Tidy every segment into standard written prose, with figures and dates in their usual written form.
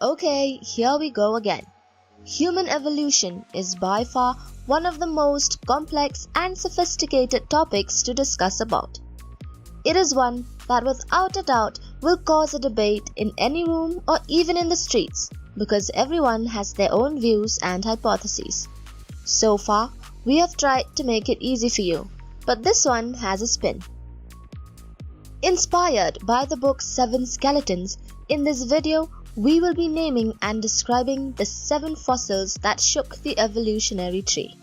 Okay, here we go again. Human evolution is by far one of the most complex and sophisticated topics to discuss about. It is one that without a doubt will cause a debate in any room or even in the streets because everyone has their own views and hypotheses. So far, we have tried to make it easy for you, but this one has a spin. Inspired by the book 7 Skeletons, in this video we will be naming and describing the 7 fossils that shook the evolutionary tree.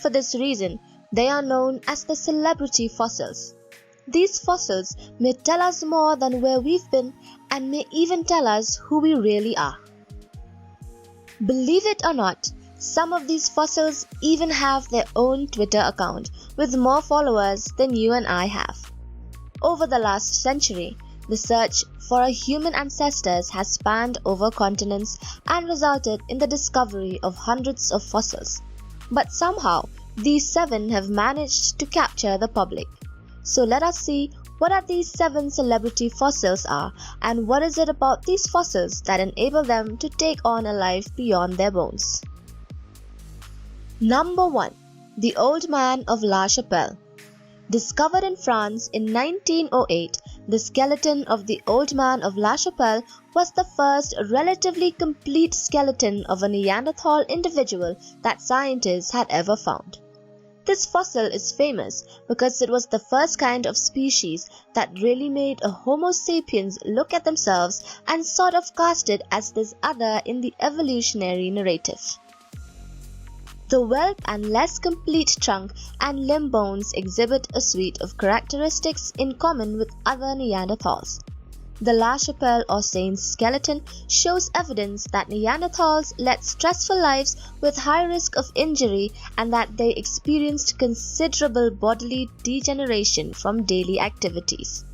For this reason, they are known as the celebrity fossils. These fossils may tell us more than where we've been and may even tell us who we really are. Believe it or not, some of these fossils even have their own Twitter account with more followers than you and I have. Over the last century, the search for our human ancestors has spanned over continents and resulted in the discovery of hundreds of fossils. But somehow, these 7 have managed to capture the public. So let us see what these 7 celebrity fossils are and what is it about these fossils that enable them to take on a life beyond their bones. Number 1. The Old Man of La Chapelle. Discovered in France in 1908, the skeleton of the Old Man of La Chapelle was the first relatively complete skeleton of a Neanderthal individual that scientists had ever found. This fossil is famous because it was the first kind of species that really made a Homo sapiens look at themselves and sort of cast it as this other in the evolutionary narrative. The whelp and less complete trunk and limb bones exhibit a suite of characteristics in common with other Neanderthals. The La Chapelle or Saint's skeleton shows evidence that Neanderthals led stressful lives with high risk of injury and that they experienced considerable bodily degeneration from daily activities.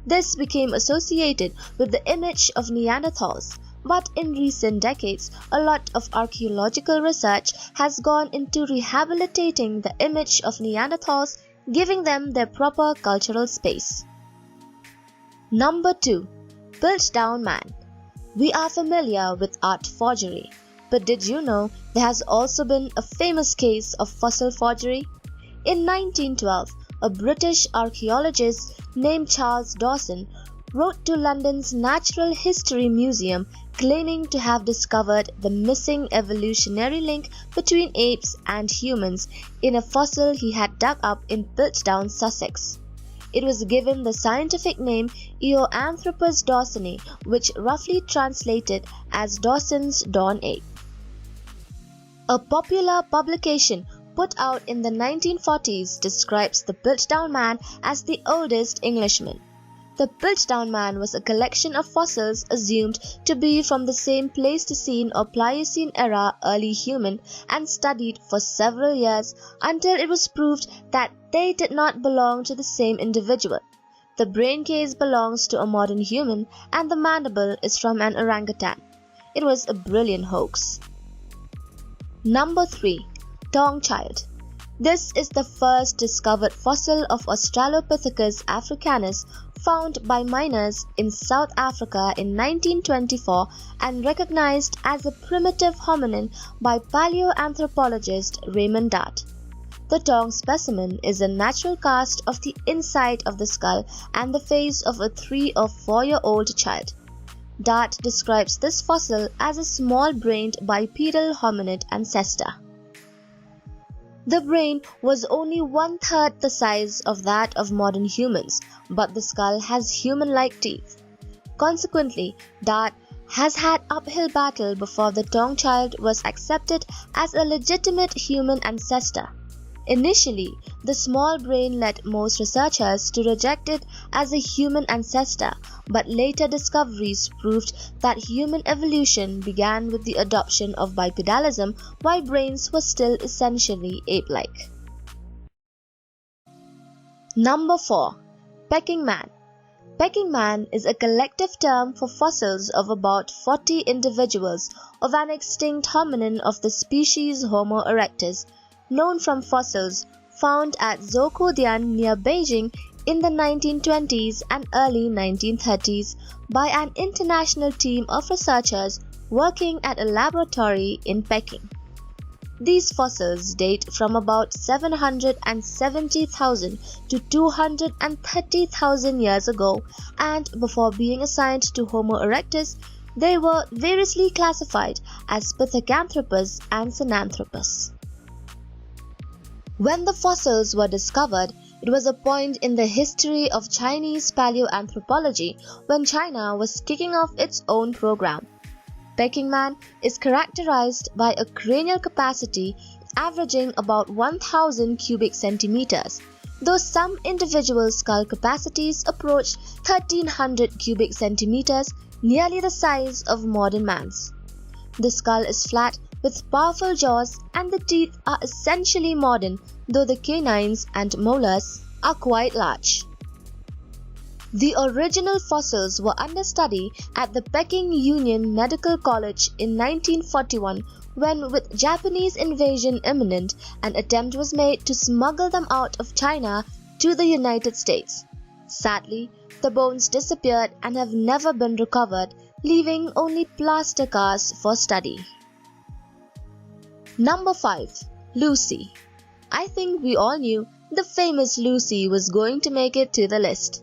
This became associated with the image of Neanderthals. But in recent decades, a lot of archaeological research has gone into rehabilitating the image of Neanderthals, giving them their proper cultural space. Number 2. Piltdown Man. We are familiar with art forgery, but did you know there has also been a famous case of fossil forgery? In 1912, a British archaeologist named Charles Dawson wrote to London's Natural History Museum claiming to have discovered the missing evolutionary link between apes and humans in a fossil he had dug up in Piltdown, Sussex. It was given the scientific name Eoanthropus dawsoni, which roughly translated as Dawson's dawn ape. A popular publication put out in the 1940s describes the Piltdown Man as the oldest Englishman. The Piltdown Man was a collection of fossils assumed to be from the same Pleistocene or Pliocene era early human and studied for several years until it was proved that they did not belong to the same individual. The brain case belongs to a modern human and the mandible is from an orangutan. It was a brilliant hoax. Number 3. Tong Child. This is the first discovered fossil of Australopithecus africanus found by miners in South Africa in 1924 and recognized as a primitive hominin by paleoanthropologist Raymond Dart. The Tong specimen is a natural cast of the inside of the skull and the face of a 3 or 4-year-old child. Dart describes this fossil as a small-brained bipedal hominid ancestor. The brain was only 1/3 the size of that of modern humans, but the skull has human-like teeth. Consequently, Dart has had uphill battle before the Tong Child was accepted as a legitimate human ancestor. Initially, the small brain led most researchers to reject it as a human ancestor, but later discoveries proved that human evolution began with the adoption of bipedalism while brains were still essentially ape-like. Number 4. Pecking Man. Pecking Man is a collective term for fossils of about 40 individuals of an extinct hominin of the species Homo erectus, known from fossils found at Zhoukoudian near Beijing in the 1920s and early 1930s by an international team of researchers working at a laboratory in Peking. These fossils date from about 770,000 to 230,000 years ago, and before being assigned to Homo erectus, they were variously classified as Pithecanthropus and Sinanthropus. When the fossils were discovered, it was a point in the history of Chinese paleoanthropology when China was kicking off its own program. Pecking Man is characterized by a cranial capacity averaging about 1,000 cubic centimeters, though some individual skull capacities approach 1,300 cubic centimeters, nearly the size of modern man's. The skull is flat with powerful jaws and the teeth are essentially modern, though the canines and molars are quite large. The original fossils were under study at the Peking Union Medical College in 1941 when, with Japanese invasion imminent, an attempt was made to smuggle them out of China to the United States. Sadly, the bones disappeared and have never been recovered, leaving only plaster casts for study. Number 5. Lucy. I think we all knew the famous Lucy was going to make it to the list.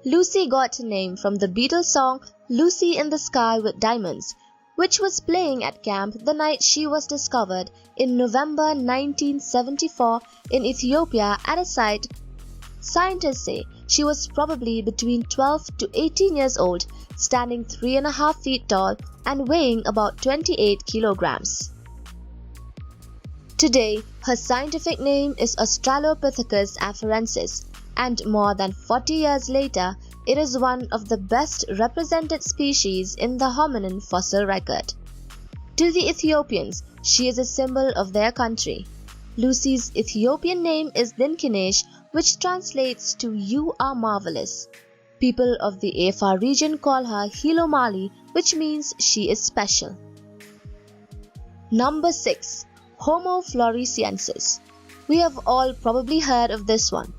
Lucy got her name from the Beatles song Lucy in the Sky with Diamonds, which was playing at camp the night she was discovered in November 1974 in Ethiopia at a site. Scientists say she was probably between 12 to 18 years old, standing 3.5 feet tall and weighing about 28 kilograms. Today, her scientific name is Australopithecus afarensis, and more than 40 years later, it is one of the best represented species in the hominin fossil record. To the Ethiopians, she is a symbol of their country. Lucy's Ethiopian name is Dinkinesh, which translates to "You are marvelous." People of the Afar region call her Hilomali, which means she is special. Number 6. Homofloresiensis. We have all probably heard of this one.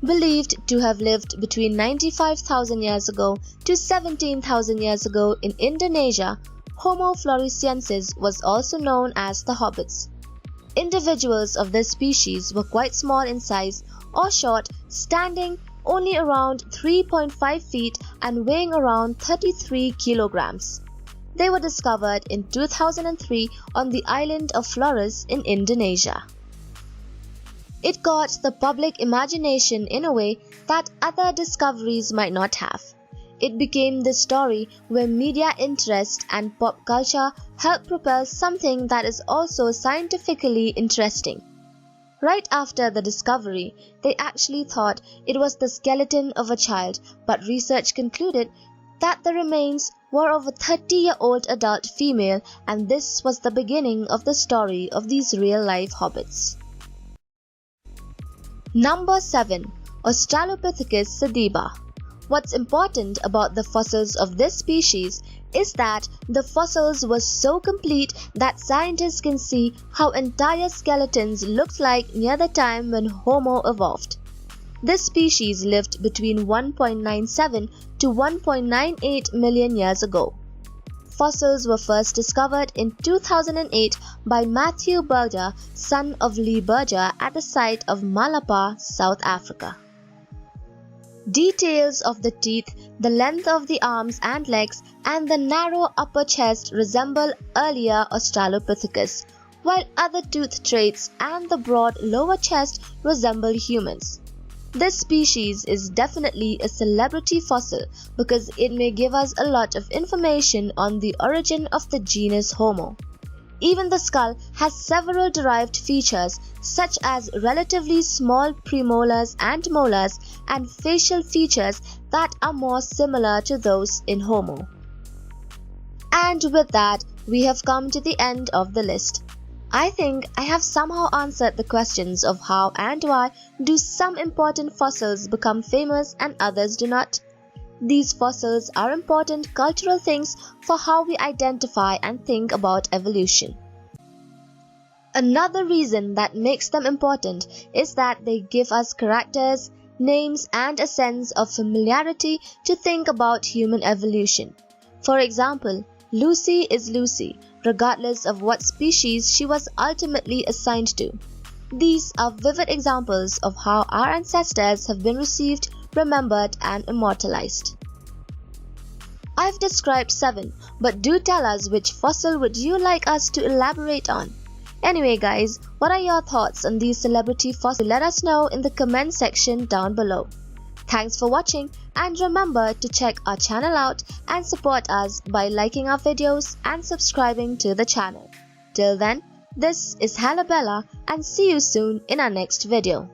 Believed to have lived between 95,000 years ago to 17,000 years ago in Indonesia, Homofloresiensis was also known as the hobbits. Individuals of this species were quite small in size or short, standing only around 3.5 feet and weighing around 33 kilograms. They were discovered in 2003 on the island of Flores in Indonesia. It caught the public imagination in a way that other discoveries might not have. It became the story where media interest and pop culture helped propel something that is also scientifically interesting. Right after the discovery, they actually thought it was the skeleton of a child, but research concluded that the remains were of a 30-year-old adult female, and this was the beginning of the story of these real-life hobbits. Number 7. Australopithecus sadiba. What's important about the fossils of this species is that the fossils were so complete that scientists can see how entire skeletons looked like near the time when Homo evolved. This species lived between 1.97 to 1.98 million years ago. Fossils were first discovered in 2008 by Matthew Berger, son of Lee Berger, at the site of Malapa, South Africa. Details of the teeth, the length of the arms and legs, and the narrow upper chest resemble earlier Australopithecus, while other tooth traits and the broad lower chest resemble humans. This species is definitely a celebrity fossil because it may give us a lot of information on the origin of the genus Homo. Even the skull has several derived features such as relatively small premolars and molars and facial features that are more similar to those in Homo. And with that, we have come to the end of the list. I think I have somehow answered the questions of how and why do some important fossils become famous and others do not. These fossils are important cultural things for how we identify and think about evolution. Another reason that makes them important is that they give us characters, names, and a sense of familiarity to think about human evolution. For example, Lucy is Lucy, regardless of what species she was ultimately assigned to. These are vivid examples of how our ancestors have been received, remembered, and immortalized. I've described 7, but do tell us which fossil would you like us to elaborate on. Anyway guys, what are your thoughts on these celebrity fossils? Let us know in the comment section down below. Thanks for watching, and remember to check our channel out and support us by liking our videos and subscribing to the channel. Till then, this is Halabella, and see you soon in our next video.